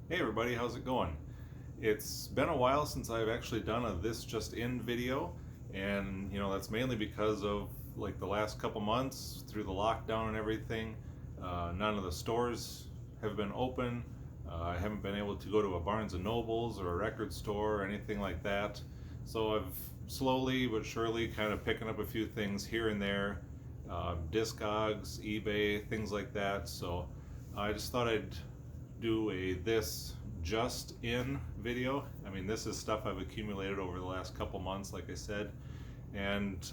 Hey everybody, how's it going? It's been a while since I've actually done a This Just In video, and that's mainly because of like the last couple months through the lockdown and everything. None of the stores have been open. I haven't been able to go to a Barnes and Nobles or a record store or anything like that. So I've slowly but surely kind of picking up a few things here and there, Discogs, eBay, things like that. So I just thought I'd do a This Just In video. I mean, this is stuff I've accumulated over the last couple months, like I said. And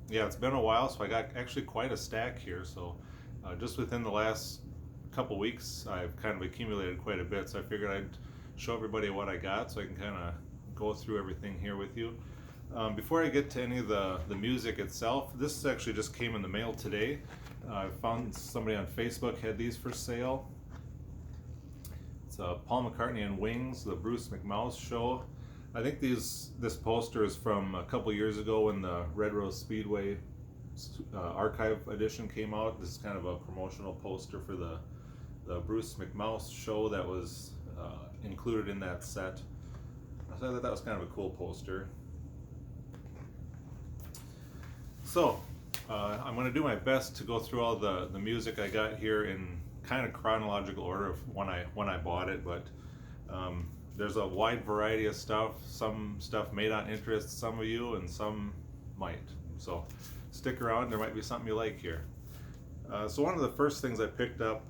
yeah, it's been a while, so I got actually quite a stack here. So just within the last couple weeks, I've kind of accumulated quite a bit. So I figured I'd show everybody what I got so I can kind of go through everything here with you. Before I get to any of the music itself, this actually just came in the mail today. I found somebody on Facebook had these for sale. It's Paul McCartney and Wings, the Bruce McMouse show. I think this poster is from a couple years ago when the Red Rose Speedway archive edition came out. This is kind of a promotional poster for the Bruce McMouse show that was included in that set. So I thought that was kind of a cool poster. So I'm going to do my best to go through all the music I got here in kind of chronological order of when I bought it, but there's a wide variety of stuff. Some stuff may not interest some of you, and some might. So stick around. There might be something you like here. So one of the first things I picked up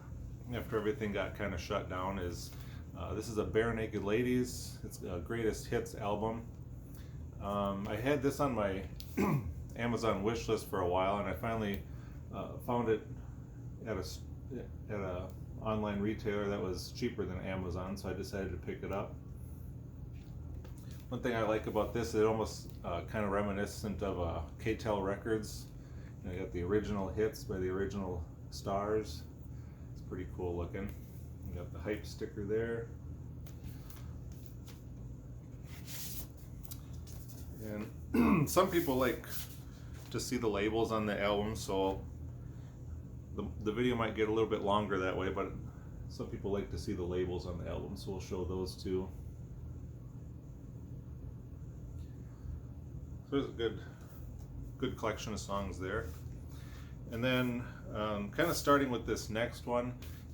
after everything got kind of shut down is this is a Barenaked Ladies. It's a greatest hits album. I had this on my Amazon wish list for a while, and I finally found it at a online retailer that was cheaper than Amazon, so I decided to pick it up. One thing I like about this, it almost kind of reminiscent of K-Tel Records. I got the original hits by the original stars. It's pretty cool looking. You got the hype sticker there. And some people like to see the labels on the album, so the video might get a little bit longer that way, but some people like to see the labels on the album, so we'll show those too. So there's a good collection of songs there. And then kind of starting with this next one,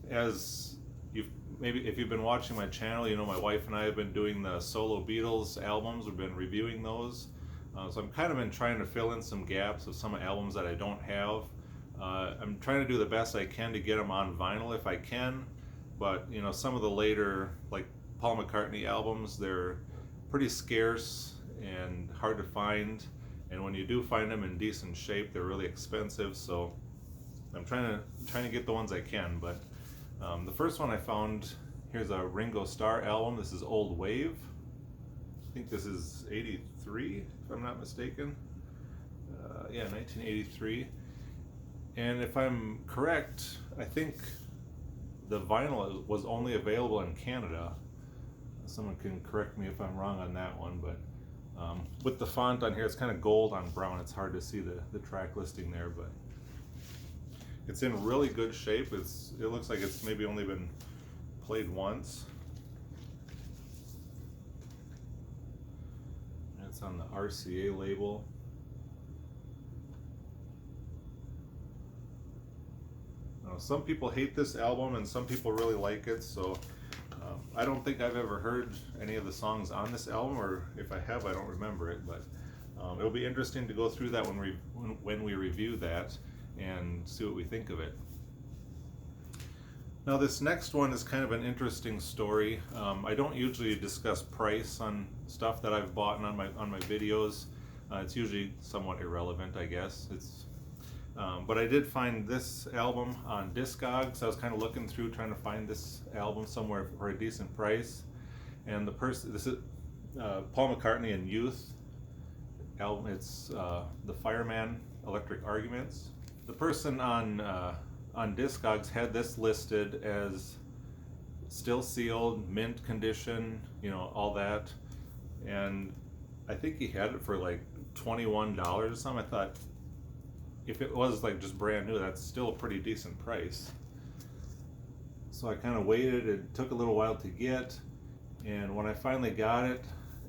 as if you've been watching my channel, you know my wife and I have been doing the solo Beatles albums. We've been reviewing those. So I'm kind of been trying to fill in some gaps of some albums that I don't have. I'm trying to do the best I can to get them on vinyl if I can, but some of the later like Paul McCartney albums, they're pretty scarce and hard to find, and when you do find them in decent shape, they're really expensive. So I'm trying to get the ones I can. But the first one I found, here's a Ringo Starr album. This is Old Wave. I think this is 83 if I'm not mistaken. Yeah, 1983. And if I'm correct, I think the vinyl was only available in Canada. Someone can correct me if I'm wrong on that one, but with the font on here, it's kind of gold on brown. It's hard to see the track listing there, but it's in really good shape. It looks like it's maybe only been played once. And it's on the RCA label. Some people hate this album and some people really like it, so I don't think I've ever heard any of the songs on this album, or if I have, I don't remember it, but it'll be interesting to go through that when we review that and see what we think of it. Now this next one is kind of an interesting story. I don't usually discuss price on stuff that I've bought on my videos. It's usually somewhat irrelevant, I guess. But I did find this album on Discogs. I was kind of looking through trying to find this album somewhere for a decent price. And this is Paul McCartney and Youth album. It's the Fireman Electric Arguments. The person on Discogs had this listed as still sealed, mint condition, all that. And I think he had it for like $21 or something. I thought, if it was like just brand new, that's still a pretty decent price. So I kind of waited. It took a little while to get, and when I finally got it,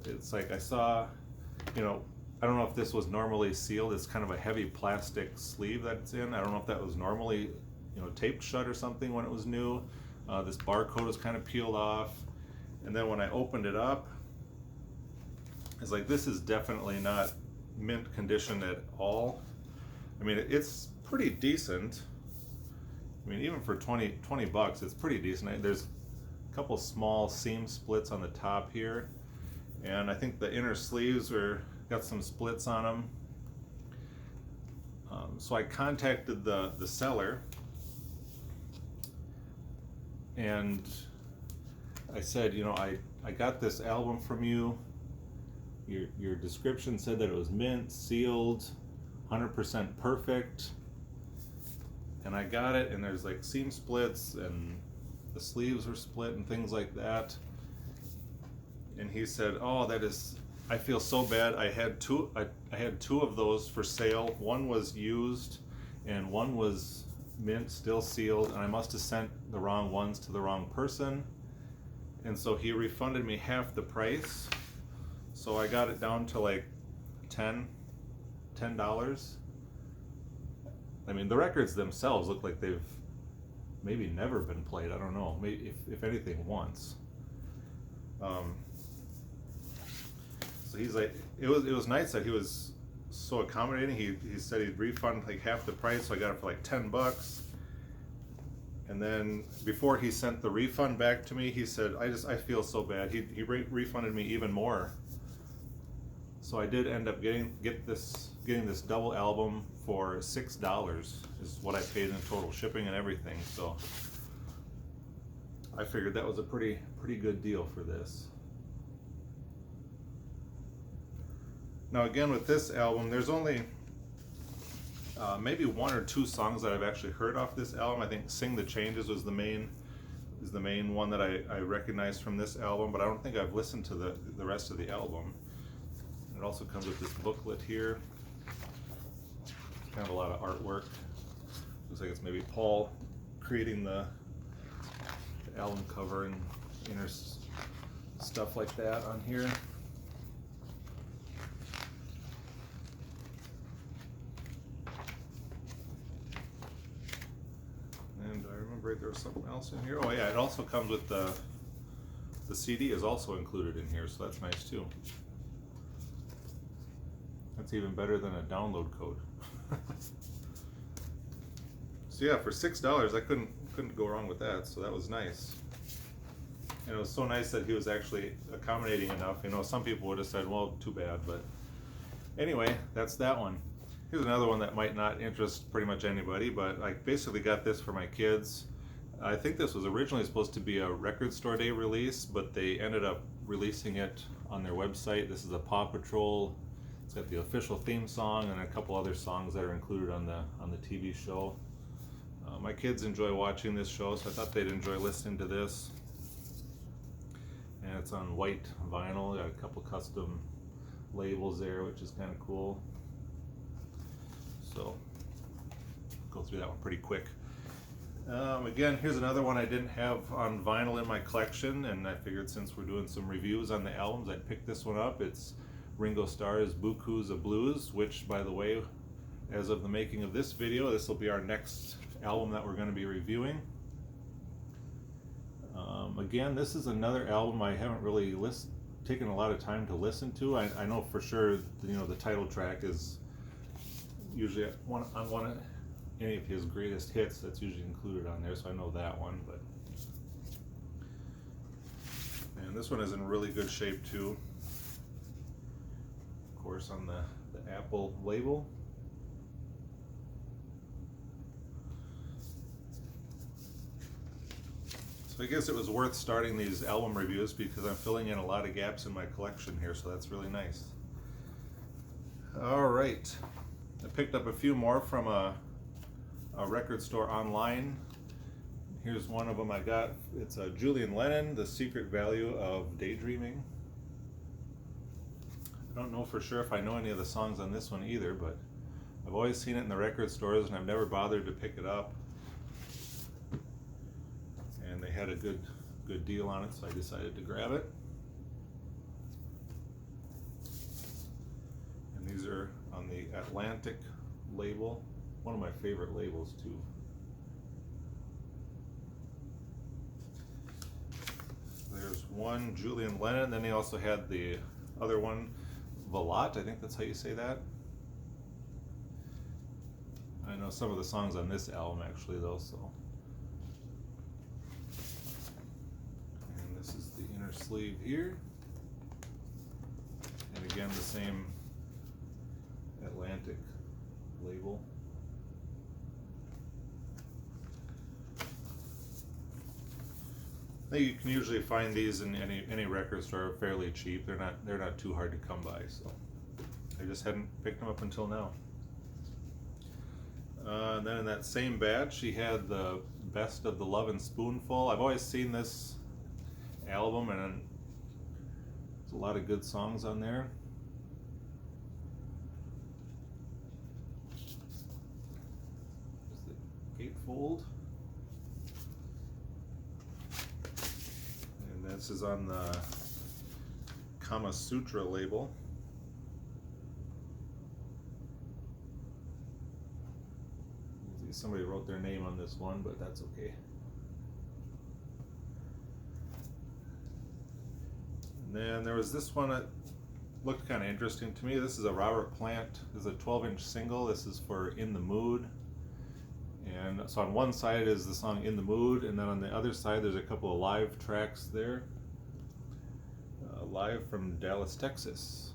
it's like I saw, you know, I don't know if this was normally sealed. It's kind of a heavy plastic sleeve that's in. I don't know if that was normally, you know, taped shut or something when it was new. This barcode was kind of peeled off, and then when I opened it up, it's like, this is definitely not mint condition at all. I mean, it's pretty decent. I mean, even for 20 bucks, it's pretty decent. There's a couple small seam splits on the top here, and I think the inner sleeves got some splits on them. So I contacted the seller, and I said, you know, I got this album from you. Your description said that it was mint, sealed, 100% perfect. And I got it, and there's like seam splits, and the sleeves were split and things like that. And he said, "Oh, I feel so bad. I had two of those for sale. One was used, and one was mint, still sealed, and I must have sent the wrong ones to the wrong person. And so he refunded me half the price. So I got it down to like $10. I mean, the records themselves look like they've maybe never been played. I don't know, maybe if anything once. So he's like, it was nice that he was so accommodating. He said he'd refund like half the price, so I got it for like $10. And then before he sent the refund back to me, he said, I feel so bad. He refunded me even more. So I did end up getting this double album for $6 is what I paid in total shipping and everything. So I figured that was a pretty good deal for this. Now again, with this album, there's only maybe one or two songs that I've actually heard off this album. I think "Sing the Changes" is the main one that I recognized from this album, but I don't think I've listened to the rest of the album. It also comes with this booklet here. It's kind of a lot of artwork. Looks like it's maybe Paul creating the album cover and inner stuff like that on here. And I remember there was something else in here. Oh yeah, it also comes with the CD is also included in here, so that's nice too. That's even better than a download code. So yeah, for $6, I couldn't go wrong with that. So that was nice. And it was so nice that he was actually accommodating enough. You know, some people would have said, "Well, too bad." But anyway, that's that one. Here's another one that might not interest pretty much anybody, but I basically got this for my kids. I think this was originally supposed to be a Record Store Day release, but they ended up releasing it on their website. This is a Paw Patrol. It's got the official theme song and a couple other songs that are included on the TV show. My kids enjoy watching this show, so I thought they'd enjoy listening to this. And it's on white vinyl. Got a couple custom labels there, which is kind of cool. So go through that one pretty quick. Again, here's another one I didn't have on vinyl in my collection, and I figured since we're doing some reviews on the albums, I'd pick this one up. It's Ringo Starr's Bukus of Blues, which, by the way, as of the making of this video, this will be our next album that we're going to be reviewing. Again, this is another album I haven't really taken a lot of time to listen to. I know for sure, you know, the title track is usually on one of any of his greatest hits. That's usually included on there, so I know that one. But and this one is in really good shape too. Of course, on the Apple label. So I guess it was worth starting these album reviews because I'm filling in a lot of gaps in my collection here, so that's really nice. All right, I picked up a few more from a record store online. Here's one of them I got. It's a Julian Lennon, The Secret Value of Daydreaming. I don't know for sure if I know any of the songs on this one either, but I've always seen it in the record stores and I've never bothered to pick it up. and they had a good deal on it, so I decided to grab it. And these are on the Atlantic label, one of my favorite labels too. There's one Julian Lennon, then they also had the other one, Velat, I think that's how you say that. I know some of the songs on this album actually though, so. And this is the inner sleeve here. And again, the same Atlantic label. You can usually find these in any record store fairly cheap. They're not too hard to come by, so I just hadn't picked them up until now. And then in that same batch, she had the Best of the Love and Spoonful. I've always seen this album, and there's a lot of good songs on there. There's the gatefold. And this is on the Kama Sutra label. Somebody wrote their name on this one, but that's okay. And then there was this one that looked kind of interesting to me. This is a Robert Plant. This is a 12-inch single. This is for In the Mood. And so on one side is the song In the Mood, and then on the other side there's a couple of live tracks there. Live from Dallas, Texas.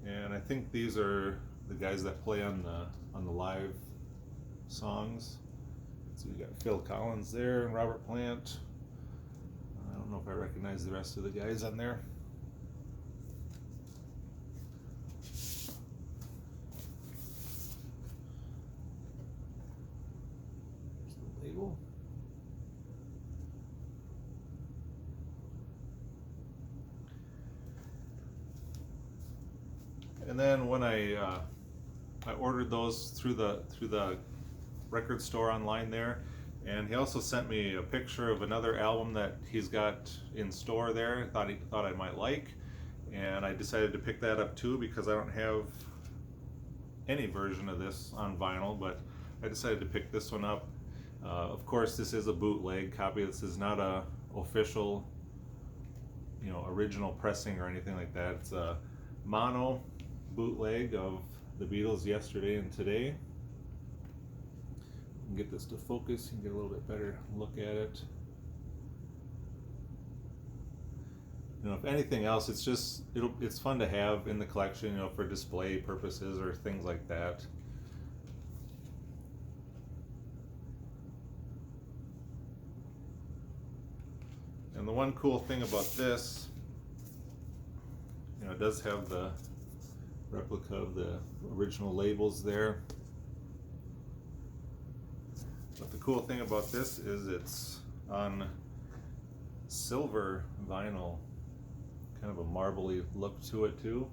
And I think these are the guys that play on the live songs. So you got Phil Collins there and Robert Plant. I don't know if I recognize the rest of the guys on there. There's the label. And then when I ordered those through the record store online there, and he also sent me a picture of another album that he's got in store there. Thought I might like, and I decided to pick that up too because I don't have any version of this on vinyl, but I decided to pick this one up. Of course, this is a bootleg copy. This is not a official, original pressing or anything like that. It's a mono bootleg of the Beatles Yesterday and Today. Get this to focus, you can get a little bit better look at it. If anything else, it's fun to have in the collection, for display purposes or things like that. And the one cool thing about this, it does have the replica of the original labels there. But the cool thing about this is it's on silver vinyl, kind of a marbly look to it too.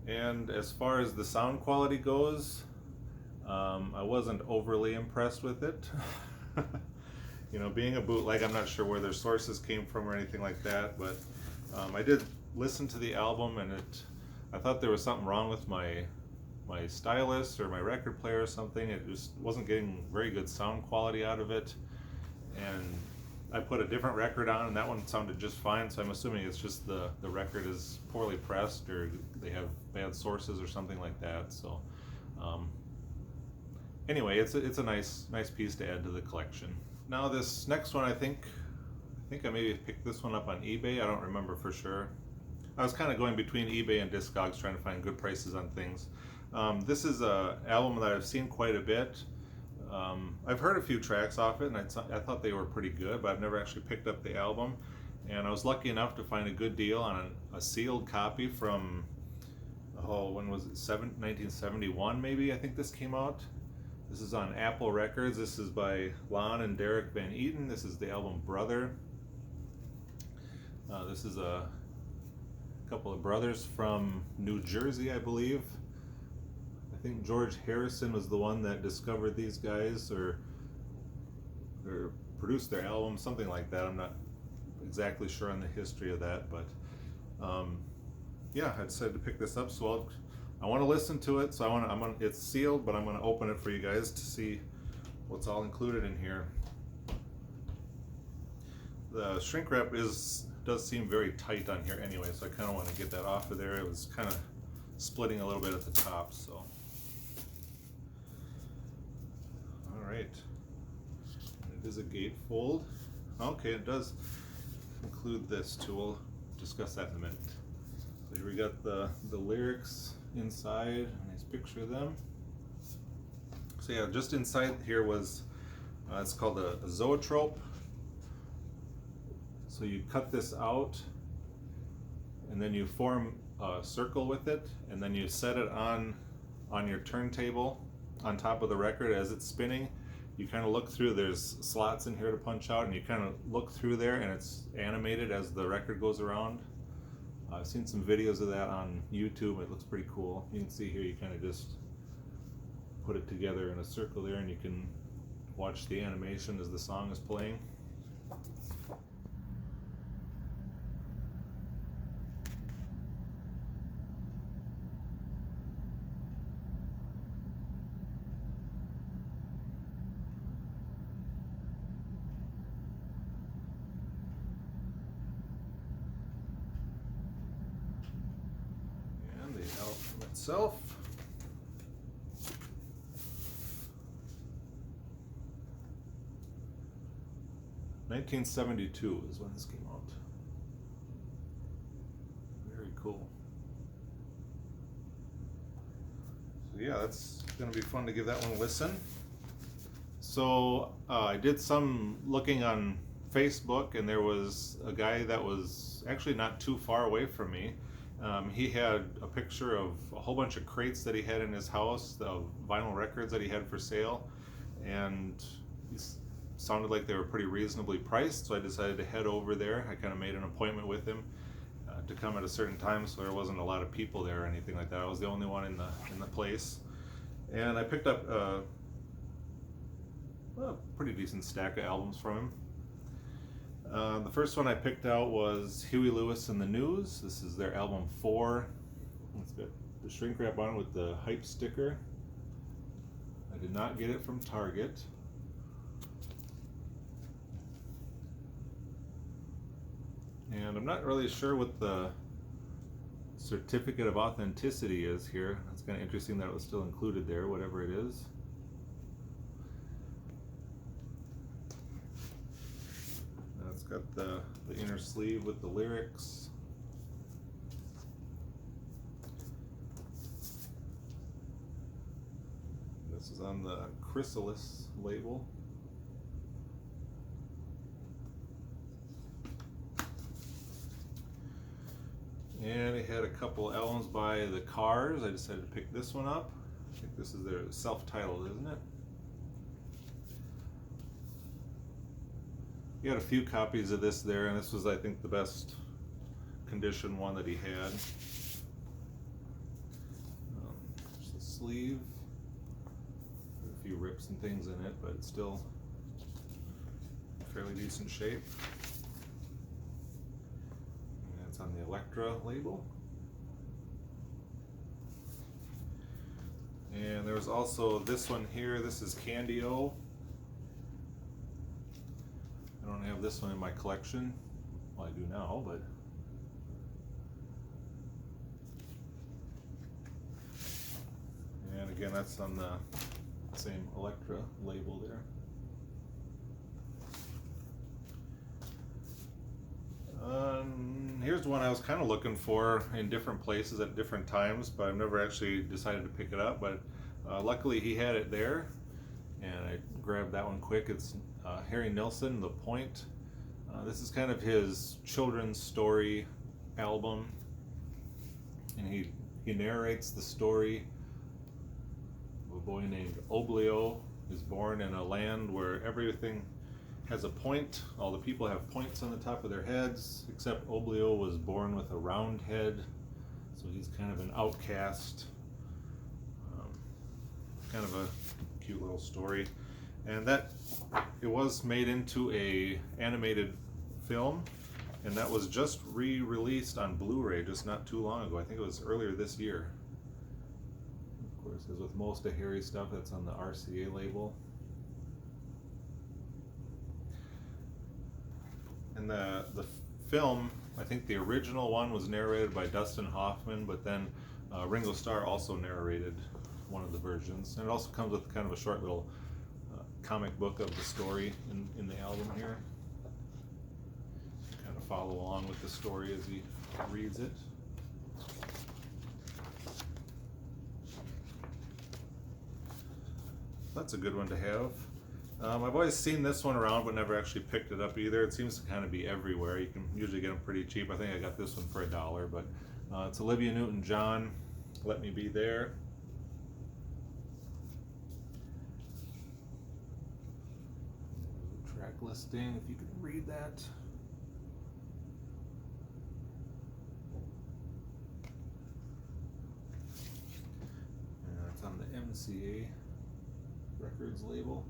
And as far as the sound quality goes, I wasn't overly impressed with it. Being a bootleg, I'm not sure where their sources came from or anything like that, but I did listen to the album, and I thought there was something wrong with my stylus or my record player or something. It just wasn't getting very good sound quality out of it, and I put a different record on, and that one sounded just fine. So I'm assuming it's just the record is poorly pressed, or they have bad sources or something like that. So anyway, it's a nice piece to add to the collection. Now this next one, I think I maybe picked this one up on eBay. I don't remember for sure. I was kind of going between eBay and Discogs trying to find good prices on things. This is an album that I've seen quite a bit. I've heard a few tracks off it, and I thought they were pretty good, but I've never actually picked up the album. And I was lucky enough to find a good deal on a sealed copy from, when was it, 1971 maybe, I think this came out. This is on Apple Records. This is by Lon and Derek Van Eaton. This is the album Brother. This is a couple of brothers from New Jersey, I believe. I think George Harrison was the one that discovered these guys or produced their album, something like that. I'm not exactly sure on the history of that, but yeah, I decided to pick this up. So I want to listen to it. So it's sealed, but I'm going to open it for you guys to see what's all included in here. The shrink wrap does seem very tight on here anyway, so I kind of want to get that off of there. It was kind of splitting a little bit at the top, so. All right. It is a gatefold. Okay, it does include this too. We'll discuss that in a minute. So here we got the lyrics inside. A nice picture of them. So yeah, just inside here was, it's called a Zoetrope. So you cut this out, and then you form a circle with it, and then you set it on your turntable on top of the record as it's spinning. You kind of look through, there's slots in here to punch out, and you kind of look through there, and it's animated as the record goes around. I've seen some videos of that on YouTube. It looks pretty cool. You can see here, you kind of just put it together in a circle there, and you can watch the animation as the song is playing. Album itself. (1972) is when this came out. Very cool. So yeah, that's going to be fun to give that one a listen. So I did some looking on Facebook, and there was a guy that was actually not too far away from me. He had a picture of a whole bunch of crates that he had in his house, the vinyl records that he had for sale, and it sounded like they were pretty reasonably priced, so I decided to head over there. I kind of made an appointment with him to come at a certain time, so there wasn't a lot of people there or anything like that. I was the only one in the place, and I picked up a pretty decent stack of albums from him. The first one I picked out was Huey Lewis and the News. This is their album 4. It's got the shrink wrap on it with the hype sticker. I did not get it from Target. And I'm not really sure what the certificate of authenticity is here. It's kind of interesting that it was still included there, whatever it is. It's got the inner sleeve with the lyrics. This is on the Chrysalis label. And it had a couple albums by the Cars. I decided to pick this one up. I think this is their self-titled, isn't it? He had a few copies of this there, and this was, I think, the best condition one that he had. There's the sleeve. A few rips and things in it, but it's still fairly decent shape. And it's on the Elektra label. And there's also this one here. This is Candy-O. I don't have this one in my collection. Well, I do now, but and again, that's on the same Elektra label there. Here's one I was kind of looking for in different places at different times, but I've never actually decided to pick it up. But luckily, he had it there, and I grabbed that one quick. It's Harry Nilsson, The Point. This is kind of his children's story album, and he narrates the story of a boy named Oblio who's born in a land where everything has a point. All the people have points on the top of their heads, except Oblio was born with a round head, so he's kind of an outcast. kind of a cute little story. And that, it was made into a animated film, and that was just re-released on Blu-ray just not too long ago. I think it was earlier this year. Of course, as with most of Harry's stuff, that's on the RCA label. And the film, I think the original one was narrated by Dustin Hoffman, but then Ringo Starr also narrated one of the versions. And it also comes with kind of a short little comic book of the story in the album here. Kind of follow along with the story as he reads it. That's a good one to have. I've always seen this one around, but never actually picked it up either. It seems to kind of be everywhere. You can usually get them pretty cheap. I think I got this one for $1, but it's Olivia Newton-John, Let Me Be There. Track listing, if you could read that. It's on the MCA Records label.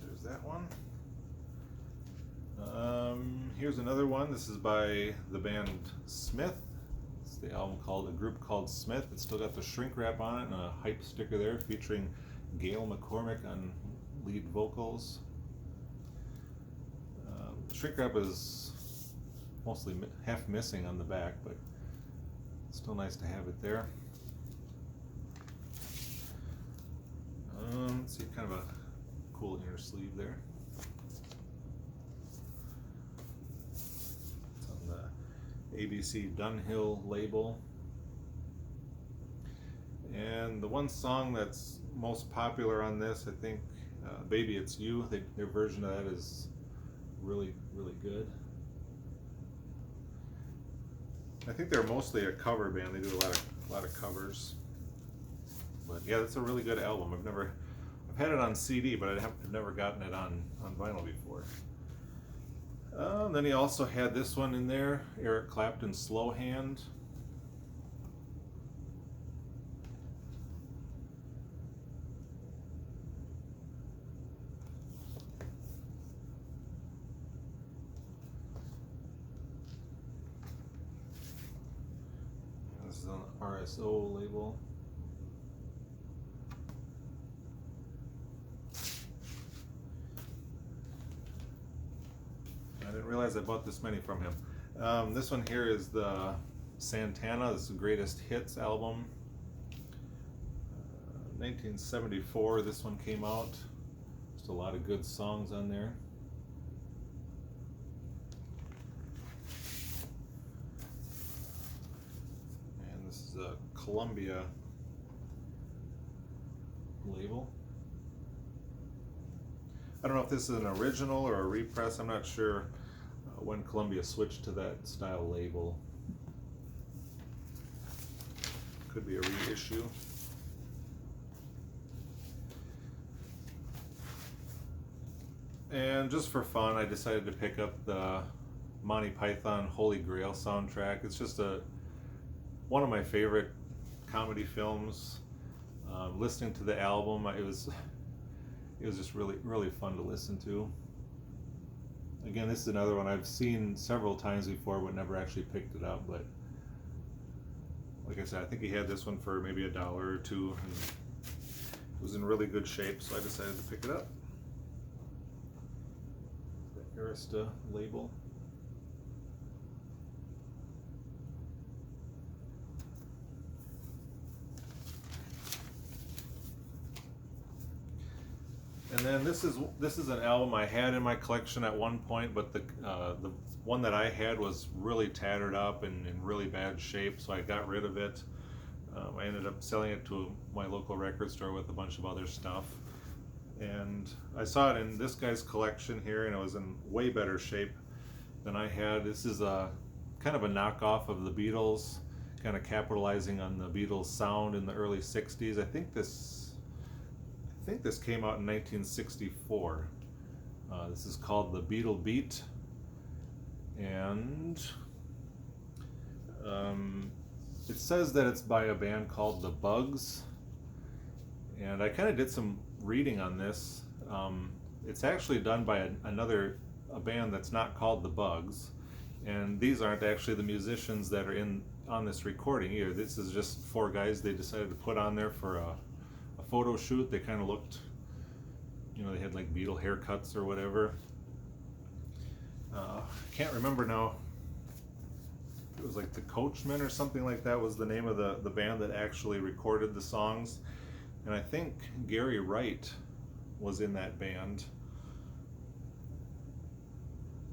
There's that one. Here's another one. This is by the band Smith. It's the album called A Group Called Smith. It's still got the shrink wrap on it and a hype sticker there featuring Gail McCormick on lead vocals. The shrink wrap is mostly half missing on the back, but it's still nice to have it there. Let's see, kind of a cool inner sleeve there. It's on the ABC Dunhill label. And the one song that's most popular on this, I think, Baby It's You. Their version of that is really, really good. I think they're mostly a cover band. They do a lot of covers. But yeah, that's a really good album. I've had it on CD, but I've never gotten it on vinyl before. Then he also had this one in there, Eric Clapton's Slow Hand. This is on the RSO label. I didn't realize I bought this many from him. This one here is the Santana. This is the Greatest Hits album. 1974 this one came out. Just a lot of good songs on there. And this is a Columbia label. I don't know if this is an original or a repress. I'm not sure when Columbia switched to that style label. Could be a reissue. And just for fun, I decided to pick up the Monty Python Holy Grail soundtrack. It's just one of my favorite comedy films. Listening to the album, it was just really, really fun to listen to. Again, this is another one I've seen several times before, but never actually picked it up. But like I said, I think he had this one for maybe $1 or $2. And it was in really good shape, so I decided to pick it up. The Arista label. And then this is an album I had in my collection at one point, but the one that I had was really tattered up and in really bad shape, so I got rid of it. I ended up selling it to my local record store with a bunch of other stuff. And I saw it in this guy's collection here, and it was in way better shape than I had. This is a kind of a knockoff of the Beatles, kind of capitalizing on the Beatles sound in the early 60s. I think this came out in 1964. This is called the Beatle Beat, and It says that it's by a band called The Bugs, and I kind of did some reading on this. It's actually done by a band that's not called The Bugs, and these aren't actually the musicians that are on this recording either. This is just four guys they decided to put on there for a photo shoot. They kind of looked, they had like Beatle haircuts or whatever. Can't remember now. It was like the Coachmen or something like that was the name of the band that actually recorded the songs. And I think Gary Wright was in that band.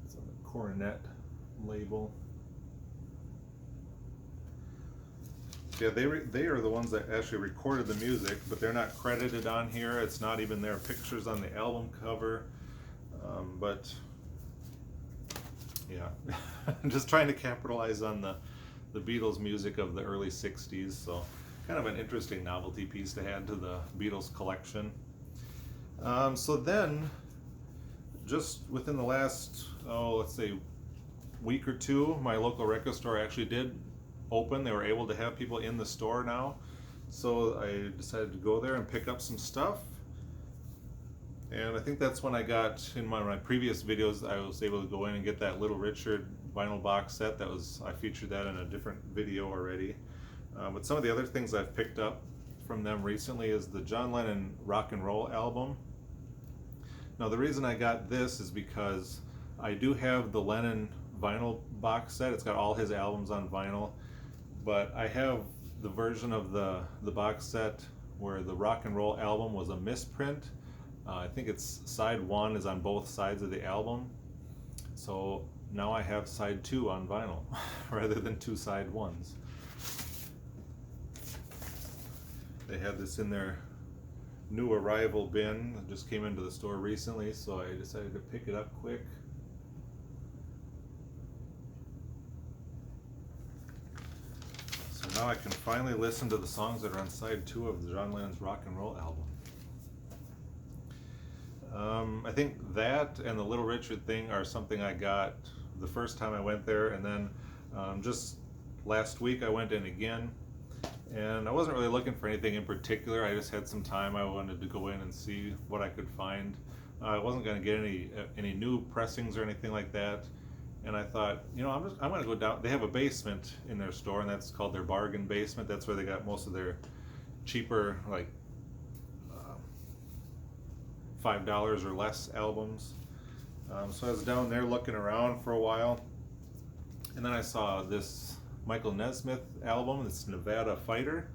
It's on the Coronet label. Yeah, they are the ones that actually recorded the music, but they're not credited on here. It's not even their pictures on the album cover. But yeah, I'm just trying to capitalize on the Beatles music of the early 60s. So kind of an interesting novelty piece to add to the Beatles collection. So then, just within the last, let's say, week or two, my local record store actually did open. They were able to have people in the store now. So I decided to go there and pick up some stuff. And I think that's when I got, in my previous videos, I was able to go in and get that Little Richard vinyl box set. I featured that in a different video already. But some of the other things I've picked up from them recently is the John Lennon Rock and Roll album. Now the reason I got this is because I do have the Lennon vinyl box set. It's got all his albums on vinyl, but I have the version of the box set where the Rock and Roll album was a misprint. I think it's side 1 is on both sides of the album. So now I have side 2 on vinyl rather than 2 side 1s. They had this in their new arrival bin. It just came into the store recently, so I decided to pick it up quick. So now I can finally listen to the songs that are on side 2 of John Lennon's Rock and Roll album. I think that and the Little Richard thing are something I got the first time I went there, and then just last week I went in again, and I wasn't really looking for anything in particular. I just had some time. I wanted to go in and see what I could find. I wasn't going to get any new pressings or anything like that, and I thought, I'm going to go down. They have a basement in their store, and that's called their bargain basement. That's where they got most of their cheaper, like $5 or less albums. So I was down there looking around for a while, and then I saw this Michael Nesmith album. It's Nevada Fighter.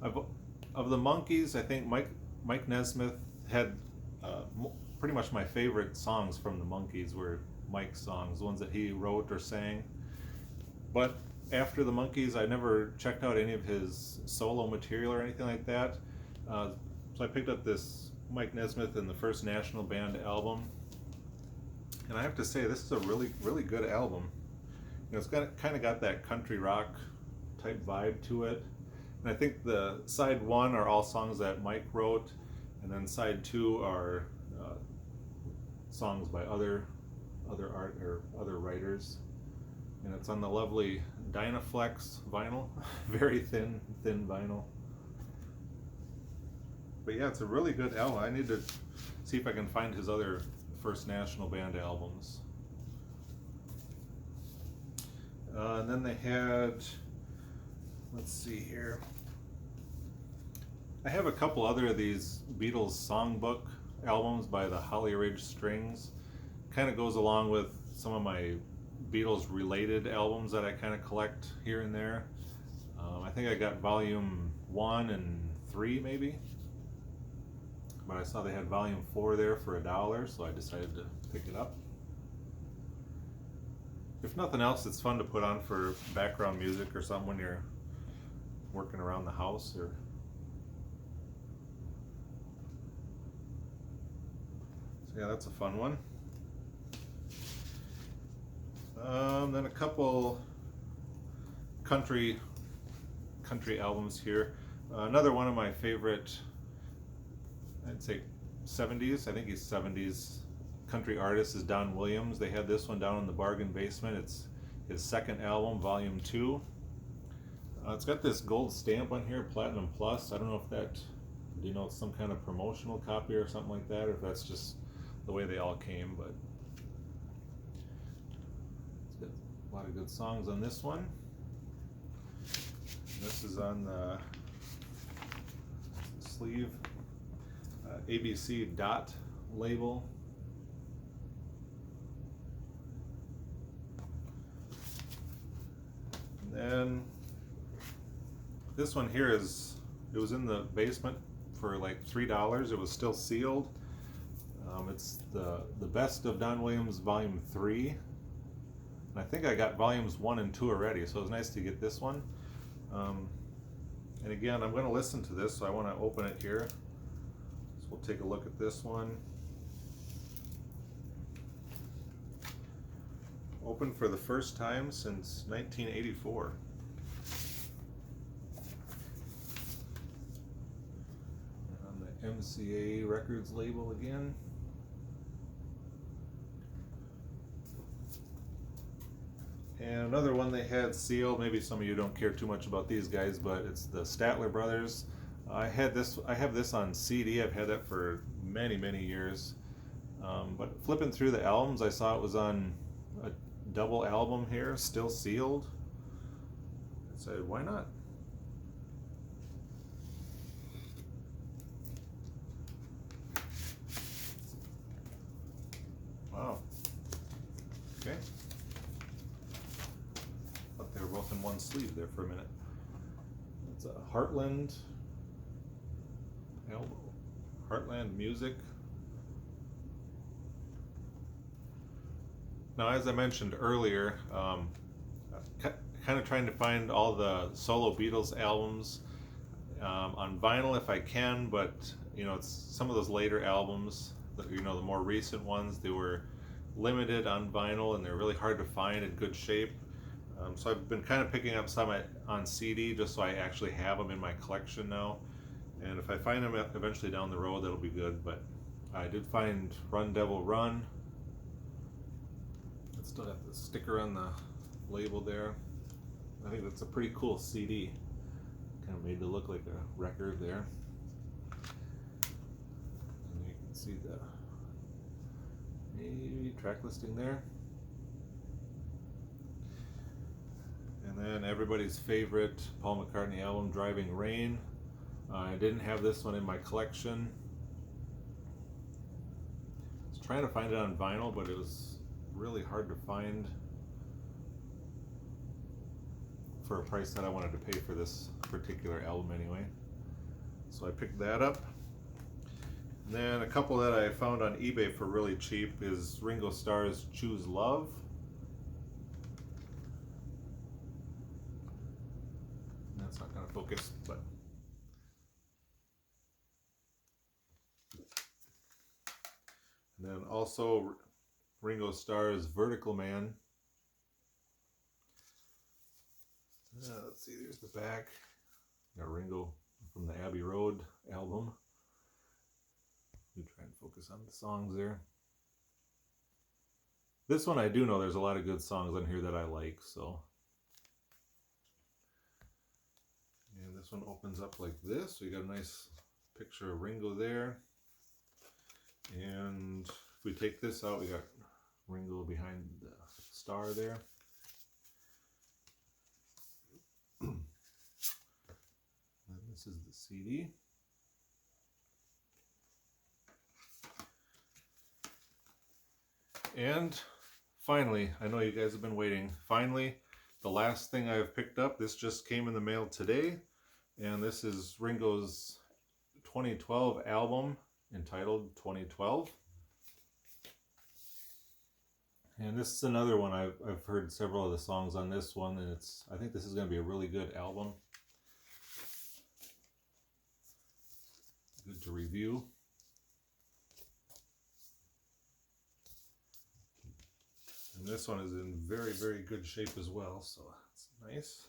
Of the Monkees, I think Mike Nesmith had pretty much my favorite songs from the Monkees were Mike's songs, the ones that he wrote or sang. But after the Monkees, I never checked out any of his solo material or anything like that. So I picked up this Mike Nesmith and the First National Band album, and I have to say this is a really, really good album. It's kind of got that country rock type vibe to it, and I think the side 1 are all songs that Mike wrote, and then side 2 are songs by other art or other writers, and it's on the lovely Dynaflex vinyl, very thin vinyl. But yeah, it's a really good album. I need to see if I can find his other First National Band albums. And then they had, let's see here. I have a couple other of these Beatles songbook albums by the Holly Ridge Strings. Kind of goes along with some of my Beatles related albums that I kind of collect here and there. I think I got volume 1 and 3 maybe. But I saw they had volume 4 there for $1, so I decided to pick it up. If nothing else, it's fun to put on for background music or something when you're working around the house. So yeah, that's a fun one. Then a couple country albums here. Another one of my favorite, I'd say 70s, I think he's 70s country artist is Don Williams. They had this one down in the bargain basement. It's his second album, volume 2. It's got this gold stamp on here, Platinum Plus. I don't know if that denotes some kind of promotional copy or something like that, or if that's just the way they all came, but it's got a lot of good songs on this one. This is on the sleeve, ABC dot label. And then this one here it was in the basement for like $3. It was still sealed. It's the Best of Don Williams Volume 3. And I think I got Volumes 1 and 2 already, so it was nice to get this one. And again, I'm going to listen to this, so I want to open it here. So we'll take a look at this one. Opened for the first time since 1984. On the MCA Records label again. And another one they had sealed. Maybe some of you don't care too much about these guys, but it's the Statler Brothers. I have this on CD. I've had that for many years. But flipping through the albums, I saw it was on a double album here, still sealed. I said, why not? Wow. Okay. Thought they were both in one sleeve there for a minute. It's a Heartland album. Heartland Music. Now, as I mentioned earlier, kind of trying to find all the solo Beatles albums on vinyl if I can, but you know, it's some of those later albums, you know, the more recent ones, they were limited on vinyl and they're really hard to find in good shape. So I've been kind of picking up some on CD just so I actually have them in my collection now. And if I find them eventually down the road, that'll be good. But I did find Run Devil Run. It's still got the sticker on the label there. I think that's a pretty cool CD. Kind of made to look like a record there. And you can see the maybe track listing there. And then everybody's favorite Paul McCartney album, Driving Rain. I didn't have this one in my collection. I was trying to find it on vinyl, but it was really hard to find for a price that I wanted to pay for this particular album anyway. So I picked that up. And then a couple that I found on eBay for really cheap is Ringo Starr's Choose Love. That's not going to focus, but and then also Ringo Starr's Vertical Man. Let's see, there's the back. Got Ringo from the Abbey Road album. Let me try and focus on the songs there. This one I do know there's a lot of good songs on here that I like, so. And this one opens up like this. So you got a nice picture of Ringo there. And if we take this out, we got Ringo behind the star there. And this is the CD. And finally, I know you guys have been waiting, finally, the last thing I've picked up, this just came in the mail today, and this is Ringo's 2012 album entitled 2012. And this is another one, I've heard several of the songs on this one, and I think this is going to be a really good album. Good to review. And this one is in very good shape as well, so it's nice.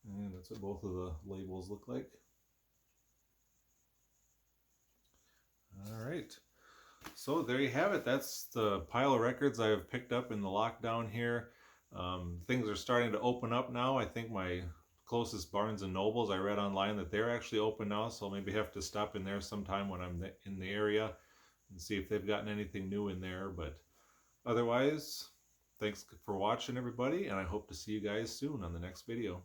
And that's what both of the labels look like. All right. So there you have it. That's the pile of records I have picked up in the lockdown here. Things are starting to open up now. I think my closest Barnes and Nobles. I read online that they're actually open now, so I'll maybe have to stop in there sometime when I'm in the area and see if they've gotten anything new in there. But otherwise, thanks for watching, everybody, and I hope to see you guys soon on the next video.